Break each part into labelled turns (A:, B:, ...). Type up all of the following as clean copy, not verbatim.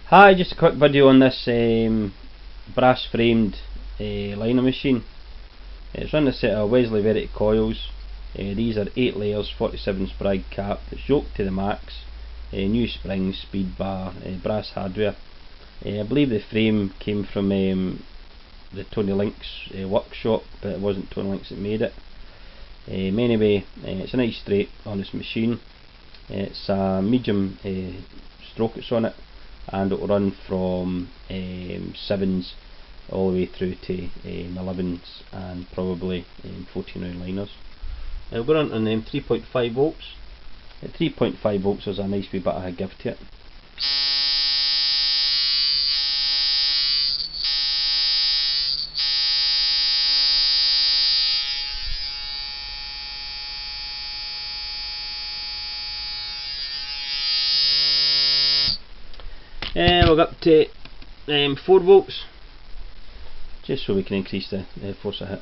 A: Hi, just a quick video on this brass framed liner machine. It's run a set of Wesley Verity coils. These are 8 layers, 47 sprag cap. It's yoked to the max. New springs, speed bar, brass hardware. I believe the frame came from the Tony Lynx workshop, but it wasn't Tony Lynx that made it. Anyway, it's a nice straight on this machine. It's a medium stroke it's on it, and it will run from 7s all the way through to 11s and probably 14 round liners. We're on 3.5 volts. At 3.5 volts there's a nice wee bit of a give to it. We'll go up to 4 volts, just so we can increase the force of hit.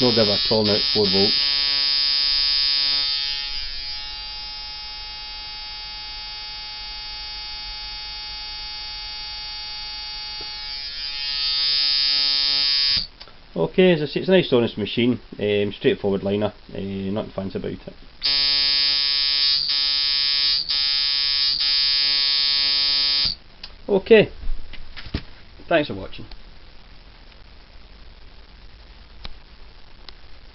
A: No give at all now at 4 volts. Okay, as I say, it's a nice honest machine, straightforward liner, nothing fancy about it. Okay, thanks for watching.